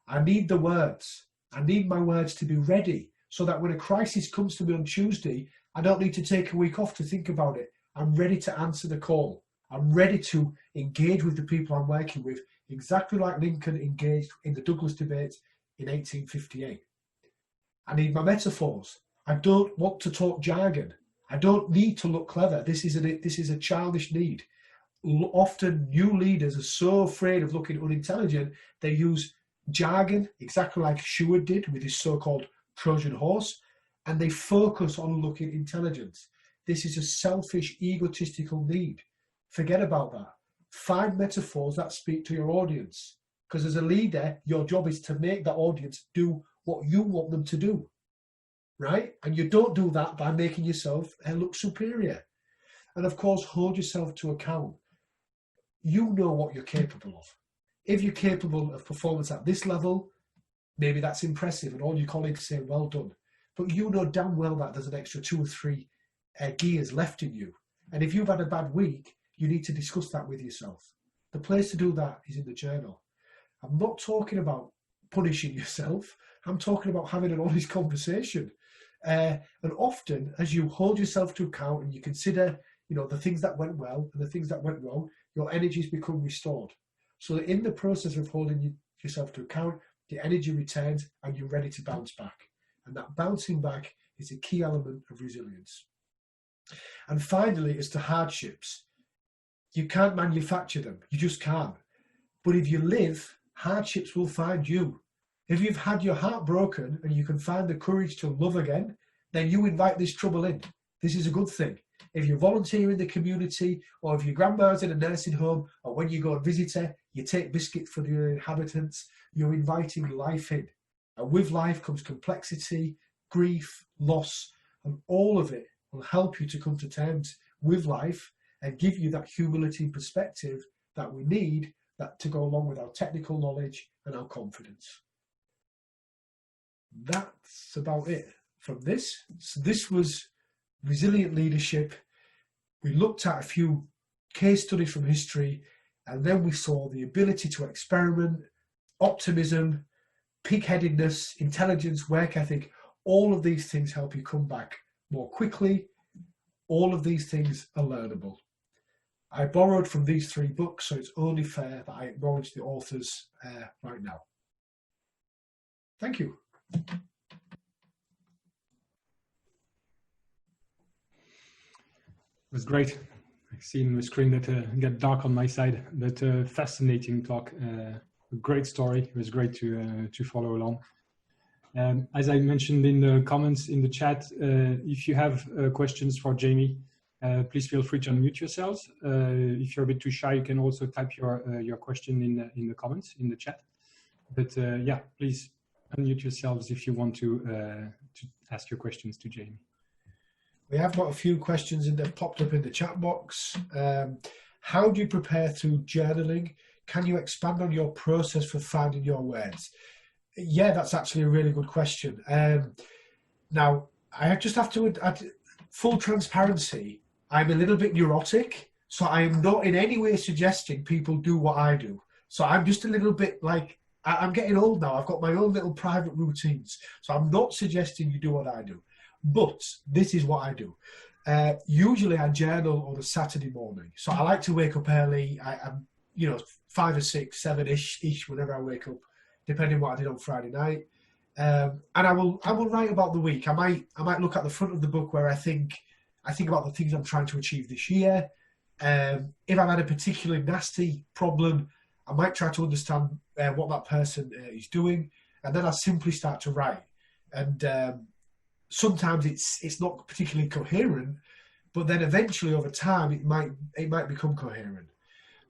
I need the words. I need my words to be ready so that when a crisis comes to me on Tuesday, I don't need to take a week off to think about it. I'm ready to answer the call. I'm ready to engage with the people I'm working with, exactly like Lincoln engaged in the Douglas debates in 1858. I need my metaphors. I don't want to talk jargon. I don't need to look clever. This is a childish need. Often new leaders are so afraid of looking unintelligent, they use jargon, exactly like Sherwood did with his so-called Trojan horse, and they focus on looking intelligent. This is a selfish, egotistical need. Forget about that. Find metaphors that speak to your audience, because as a leader, your job is to make that audience do what you want them to do, right? And you don't do that by making yourself look superior. And of course, hold yourself to account. You know what you're capable of. If you're capable of performance at this level, maybe that's impressive and all your colleagues say, well done. But you know damn well that there's an extra 2 or 3 gears left in you. And if you've had a bad week, you need to discuss that with yourself. The place to do that is in the journal. I'm not talking about punishing yourself. I'm talking about having an honest conversation. And often, as you hold yourself to account and you consider, the things that went well and the things that went wrong, your energies become restored. So that in the process of holding yourself to account, the energy returns and you're ready to bounce back. And that bouncing back is a key element of resilience. And finally, as to hardships, you can't manufacture them. You just can't. But if you live hardships will find you. If you've had your heart broken and you can find the courage to love again, then you invite this trouble in. This is a good thing. If you volunteer in the community, or if your grandma's in a nursing home, or when you go and visit her, you take biscuits for the inhabitants, you're inviting life in. And with life comes complexity, grief, loss, and all of it will help you to come to terms with life and give you that humility and perspective that we need that to go along with our technical knowledge and our confidence. That's about it from this. So this was resilient leadership. We looked at a few case studies from history, and then we saw the ability to experiment, optimism, pig-headedness, intelligence, work ethic. All of these things help you come back more quickly. All of these things are learnable. I borrowed from these 3 books, so it's only fair that I acknowledge the authors right now. Thank you. It was great. I see in the screen that get dark on my side, but fascinating talk. A great story. It was great to follow along. As I mentioned in the comments in the chat, if you have questions for Jamie, please feel free to unmute yourselves. If you're a bit too shy, you can also type your question in the comments in the chat. But yeah, please unmute yourselves if you want to ask your questions to Jamie. We have got a few questions that popped up in the chat box. How do you prepare through journaling? Can you expand on your process for finding your words? Yeah, that's actually a really good question. Now, I just have to add full transparency. I'm a little bit neurotic, so I am not in any way suggesting people do what I do. So I'm just a little bit like, I'm getting old now. I've got my own little private routines. So I'm not suggesting you do what I do. But this is what I do. Usually I journal on a Saturday morning. So I like to wake up early. I'm 5 or 6, 7-ish, whenever I wake up, depending what I did on Friday night. And I will write about the week. I might look at the front of the book where I think about the things I'm trying to achieve this year. If I've had a particularly nasty problem, I might try to understand what that person is doing, and then I simply start to write. And sometimes it's not particularly coherent, but then eventually over time it might become coherent.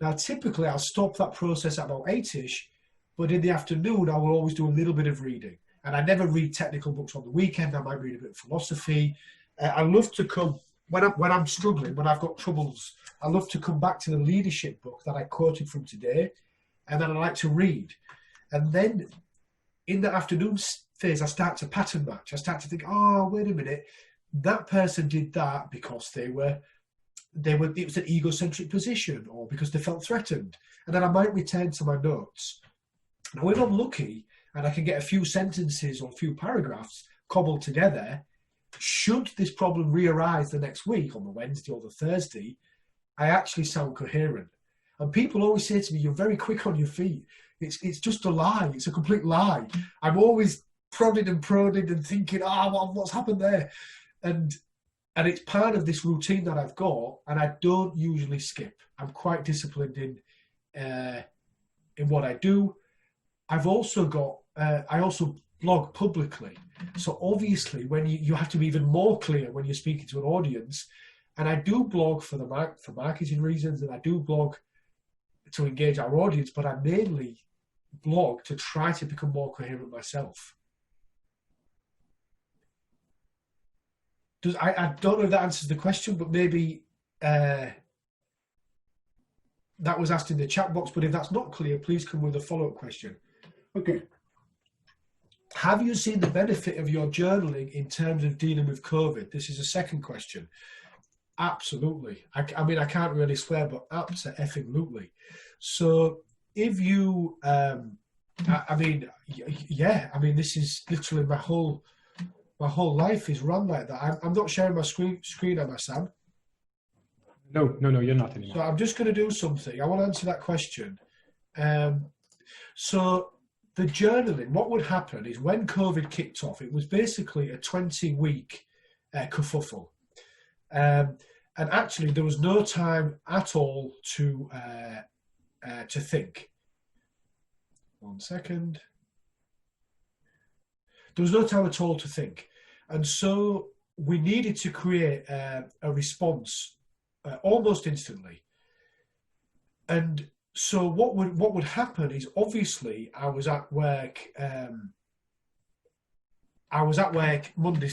Now, typically I'll stop that process at about 8-ish, but in the afternoon I will always do a little bit of reading. And I never read technical books on the weekend. I might read a bit of philosophy. I love to come, when I'm struggling, when I've got troubles, I love to come back to the leadership book that I quoted from today, and then I like to read. And then in the afternoon phase, I start to pattern match. I start to think, oh, wait a minute, that person did that because it was an egocentric position, or because they felt threatened. And then I might return to my notes. Now, if I'm lucky and I can get a few sentences or a few paragraphs cobbled together, should this problem re-arise the next week on the Wednesday or the Thursday, I actually sound coherent. And people always say to me, you're very quick on your feet. It's just a lie. It's a complete lie. I'm always prodding and thinking, what's happened there? And it's part of this routine that I've got, and I don't usually skip. I'm quite disciplined in what I do. I've also got, I also blog publicly. So obviously when you have to be even more clear when you're speaking to an audience. And I do blog for marketing reasons, and I do blog to engage our audience, but I mainly blog to try to become more coherent myself. I don't know if that answers the question, but maybe that was asked in the chat box, but if that's not clear, please come with a follow-up question. Okay. Have you seen the benefit of your journaling in terms of dealing with COVID? This is a second question. Absolutely. I mean, I can't really swear, but absolutely. So if you, this is literally my whole life is run like that. I'm not sharing my screen, am I, Sam? No, you're not anymore. So I'm just going to do something. I want to answer that question. So the journaling, what would happen is when COVID kicked off, it was basically a 20-week kerfuffle. And actually, there was no time at all to think. 1 second. There was no time at all to think. And so we needed to create a response almost instantly. And so what would happen is, obviously I was at work Monday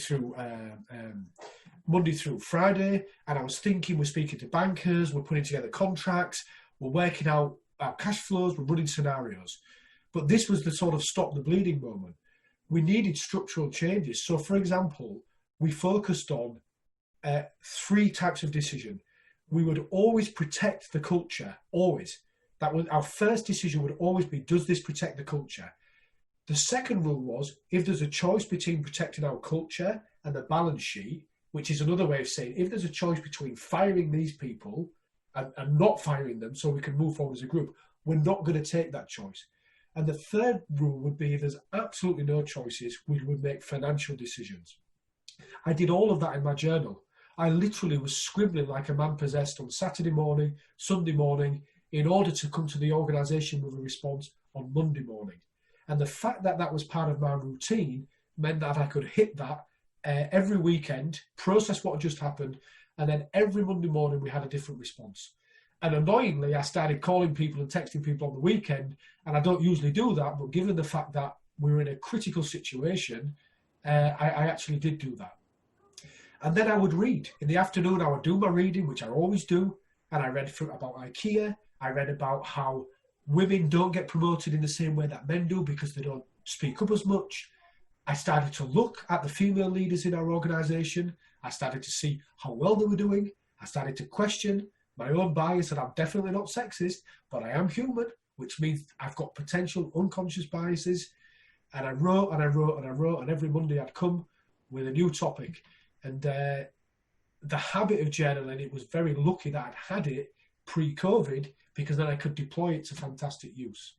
through Friday, and I was thinking, we're speaking to bankers, we're putting together contracts, we're working out our cash flows, we're running scenarios. But this was the sort of stop the bleeding moment. We needed structural changes. So, for example, we focused on 3 types of decision. We would always protect the culture, always. That was our first decision, would always be, does this protect the culture? The second rule was, if there's a choice between protecting our culture and the balance sheet, which is another way of saying, if there's a choice between firing these people and not firing them so we can move forward as a group, we're not going to take that choice. And the third rule would be, if there's absolutely no choices, we would make financial decisions. I did all of that in my journal. I literally was scribbling like a man possessed on Saturday morning, Sunday morning, in order to come to the organisation with a response on Monday morning. And the fact that that was part of my routine meant that I could hit that every weekend, process what had just happened, and then every Monday morning we had a different response. And annoyingly, I started calling people and texting people on the weekend, and I don't usually do that, but given the fact that we were in a critical situation, I actually did do that. And then I would read. In the afternoon, I would do my reading, which I always do, and I read about IKEA. I read about how women don't get promoted in the same way that men do because they don't speak up as much. I started to look at the female leaders in our organisation. I started to see how well they were doing. I started to question my own bias, and I'm definitely not sexist, but I am human, which means I've got potential unconscious biases. And I wrote and I wrote and I wrote, and every Monday I'd come with a new topic. And the habit of journaling, it was very lucky that I'd had it pre-COVID, because then I could deploy it to fantastic use.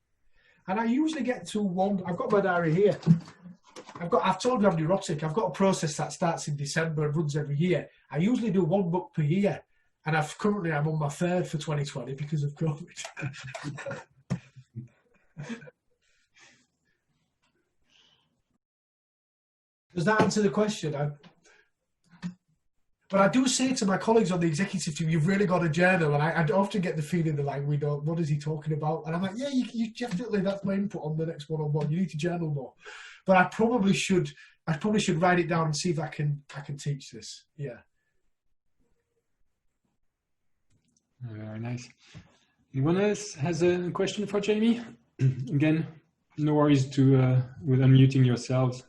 And I usually get to one, I've got my diary here. I've told you I'm neurotic. I've got a process that starts in December and runs every year. I usually do 1 book per year. And I'm on my 3rd for 2020 because of COVID. Does that answer the question? But I do say to my colleagues on the executive team, you've really got a journal. And I often get the feeling they're like, what is he talking about? And I'm like, yeah, you definitely, that's my input on the next one-on-one. You need to journal more. But I probably should write it down and see if I can teach this. Yeah. Very nice. Anyone else has a question for Jamie? Again, no worries with unmuting yourselves.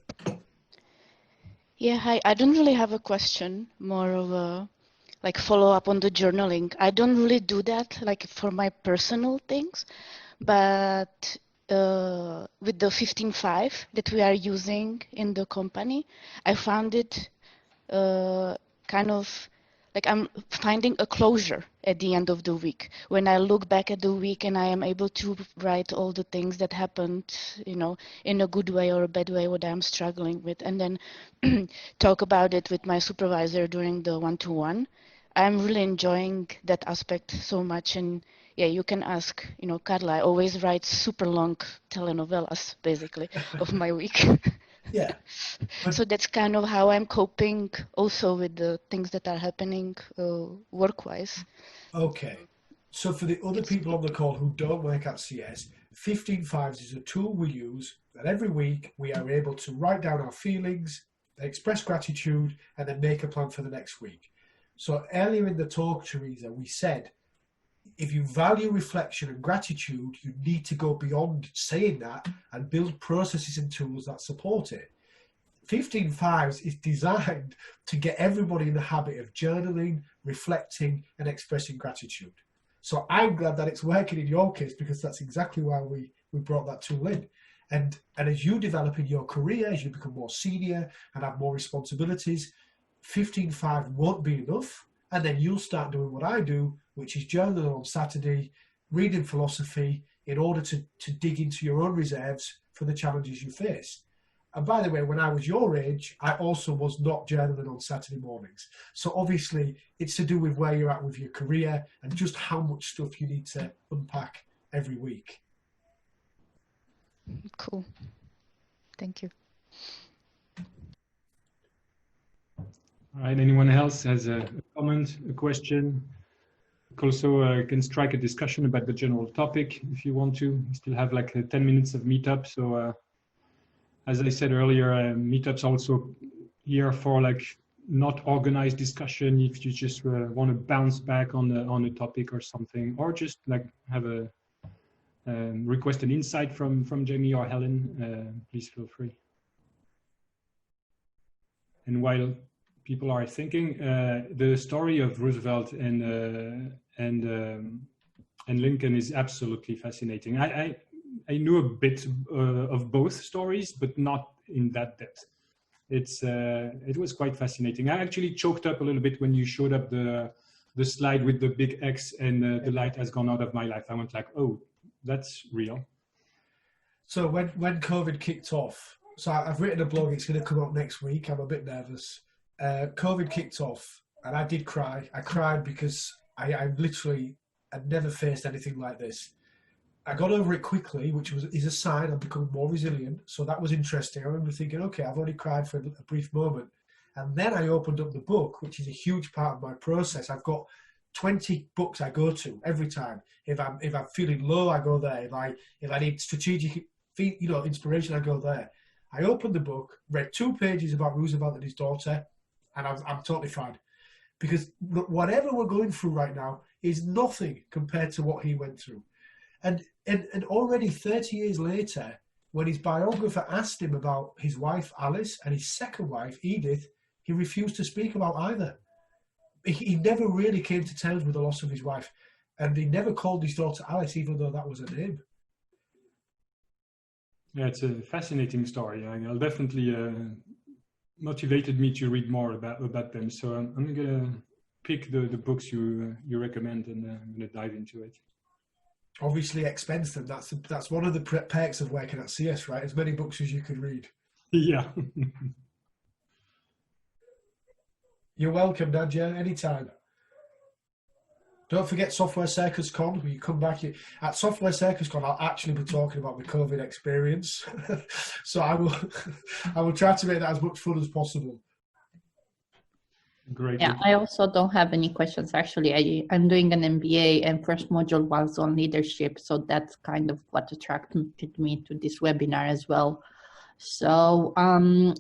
Yeah, hi. I don't really have a question, more of a follow up on the journaling. I don't really do that for my personal things, but with the 15.5 that we are using in the company, I found it kind of I'm finding a closure at the end of the week. When I look back at the week and I am able to write all the things that happened, in a good way or a bad way, what I'm struggling with, and then talk about it with my supervisor during the one-to-one. I'm really enjoying that aspect so much. And yeah, you can ask, Carla, I always write super long telenovelas, basically, of my week. Yeah. So that's kind of how I'm coping also with the things that are happening work-wise. Okay. So for the other people on the call who don't work at CS, 15.5s is a tool we use that every week we are able to write down our feelings, express gratitude, and then make a plan for the next week. So earlier in the talk, Teresa, we said, if you value reflection and gratitude, you need to go beyond saying that and build processes and tools that support it. 15.5s is designed to get everybody in the habit of journaling, reflecting, and expressing gratitude. So I'm glad that it's working in your case, because that's exactly why we brought that tool in. And as you develop in your career, as you become more senior and have more responsibilities, 15.5 won't be enough. And then you'll start doing what I do, which is journaling on Saturday, reading philosophy in order to dig into your own reserves for the challenges you face. And by the way, when I was your age, I also was not journaling on Saturday mornings. So obviously it's to do with where you're at with your career and just how much stuff you need to unpack every week. Cool. Thank you. All right, anyone else has a comment, a question? Also can strike a discussion about the general topic if you want to. We still have like 10 minutes of Meetup. So as I said earlier, Meetup's also here for like not organized discussion if you just want to bounce back on a topic or something, or just like have a request an insight from Jamie or Helen, please feel free. And while people are thinking, the story of Roosevelt and Lincoln is absolutely fascinating. I knew a bit of both stories, but not in that depth. It was quite fascinating. I actually choked up a little bit when you showed up the slide with the big X and the light has gone out of my life. I went like, oh, that's real. So when COVID kicked off, so I've written a blog, it's going to come out next week. I'm a bit nervous. COVID kicked off and I did cry. I cried because I literally had never faced anything like this. I got over it quickly, which is a sign I'm becoming more resilient. So that was interesting. I remember thinking, okay, I've only cried for a brief moment. And then I opened up the book, which is a huge part of my process. I've got 20 books I go to every time. If I'm feeling low, I go there. If I need strategic, inspiration, I go there. I opened the book, read 2 pages about Roosevelt and his daughter, and I'm totally fine. Because whatever we're going through right now is nothing compared to what he went through. And already 30 years later, when his biographer asked him about his wife, Alice, and his second wife, Edith, he refused to speak about either. He never really came to terms with the loss of his wife. And he never called his daughter Alice, even though that was her name. Yeah, it's a fascinating story. I'll definitely motivated me to read more about them. So I'm going to pick the books you recommend and I'm going to dive into it. Obviously expense them. That's one of the perks of working at CS, right? As many books as you could read. Yeah. You're welcome, Nadia, anytime. Don't forget Software Circus Con. When you come back at Software Circus Con, I'll actually be talking about the COVID experience. So I will try to make that as much fun as possible. Great. Yeah, I also don't have any questions. Actually, I'm doing an MBA and first module was on leadership. So that's kind of what attracted me to this webinar as well. So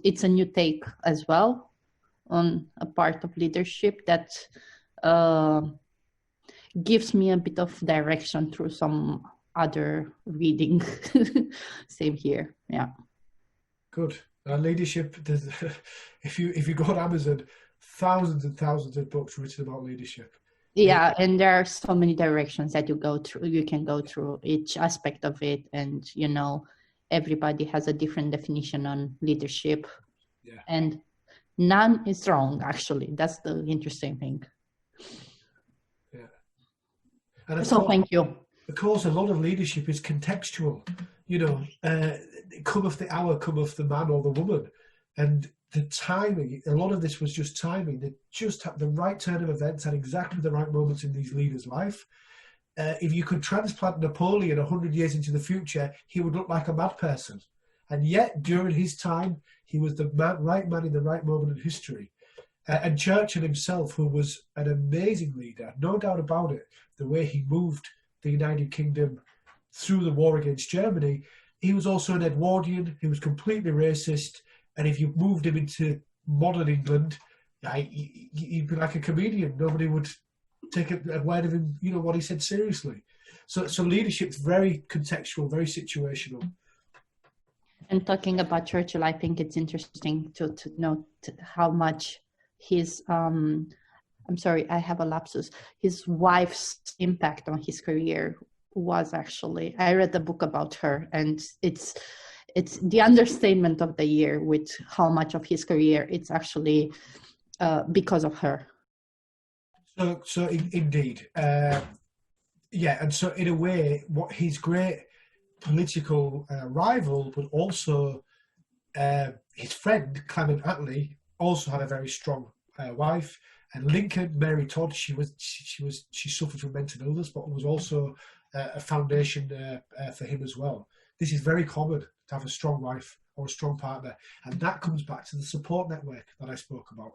it's a new take as well on a part of leadership that gives me a bit of direction through some other reading. Same here. Yeah. Good. Leadership, if you go on Amazon, thousands and thousands of books written about leadership. Yeah, and there are so many directions that you can go through each aspect of it, and everybody has a different definition on leadership. Yeah. And none is wrong, actually. That's the interesting thing. Yeah. And so thank you. Of course, a lot of leadership is contextual. Come of the hour, come of the man or the woman. And the timing, a lot of this was just timing. They just had the right turn of events at exactly the right moments in these leaders' life. If you could transplant Napoleon 100 years into the future, he would look like a mad person. And yet, during his time, he was the right man in the right moment in history. And Churchill himself, who was an amazing leader, no doubt about it, the way he moved the United Kingdom through the war against Germany, he was also an Edwardian, he was completely racist, and if you moved him into modern England, he'd be like a comedian. Nobody would take a word of him, what he said seriously. So leadership's very contextual, very situational. And talking about Churchill, I think it's interesting to note how much his, I'm sorry, I have a lapsus, his wife's impact on his career was actually, I read a book about her, and it's the understatement of the year with how much of his career it's actually because of her. So indeed, yeah, and so in a way, what his great political rival, but also his friend Clement Attlee, also had a very strong wife. And Lincoln, Mary Todd, she suffered from mental illness, but was also a foundation for him as well. this is very common to have a strong wife or a strong partner, and that comes back to the support network that I spoke about.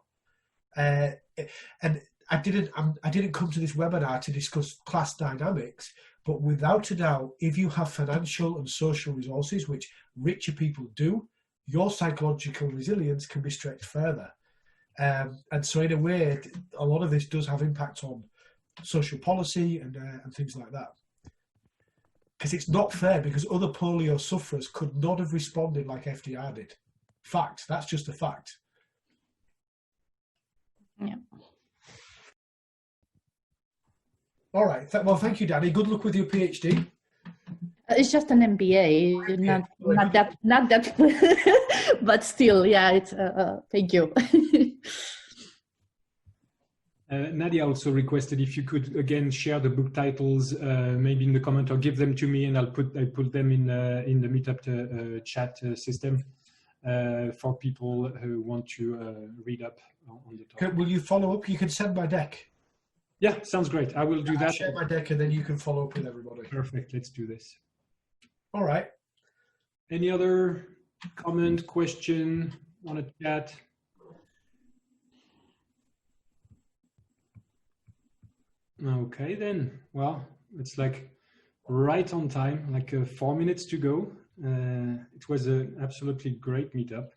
And I didn't come to this webinar to discuss class dynamics, but without a doubt, if you have financial and social resources, which richer people do, your psychological resilience can be stretched further. And so in a way, a lot of this does have impact on social policy and things like that. Because it's not fair, because other polio sufferers could not have responded like FDR did. Fact, that's just a fact. Yeah. All right. Well, thank you, Danny. Good luck with your PhD. It's just an MBA, not that, but still, yeah. It's thank you. Nadia also requested if you could again share the book titles, maybe in the comment, or give them to me, and I'll put them in the Meetup chat system for people who want to read up on the topic. Will you follow up? You can send my deck. Yeah, sounds great. I will do that. I'll share my deck, and then you can follow up with everybody. Perfect. Let's do this. All right. Any other comment, question, want to chat? Okay, then. Well, it's like right on time, like 4 minutes to go. It was an absolutely great meetup.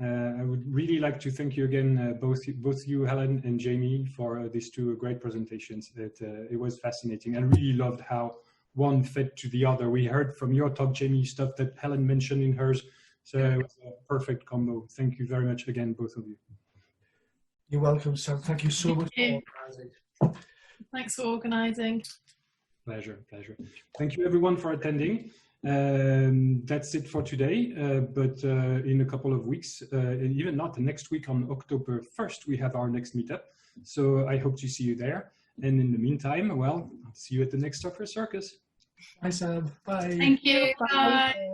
I would really like to thank you again, both you, Helen, and Jamie, for these two great presentations. It was fascinating. I really loved how one fed to the other. We heard from your talk, Jamie, stuff that Helen mentioned in hers. So it was a perfect combo. Thank you very much again, both of you. You're welcome, Sam. Thank you so much for organizing. Thanks for organising. Pleasure, pleasure. Thank you everyone for attending. That's it for today, but in a couple of weeks, even not next week, on October 1st, we have our next meetup. So I hope to see you there. And in the meantime, well, I'll see you at the next Software Circus. Bye, Sam. Bye. Thank you. Bye.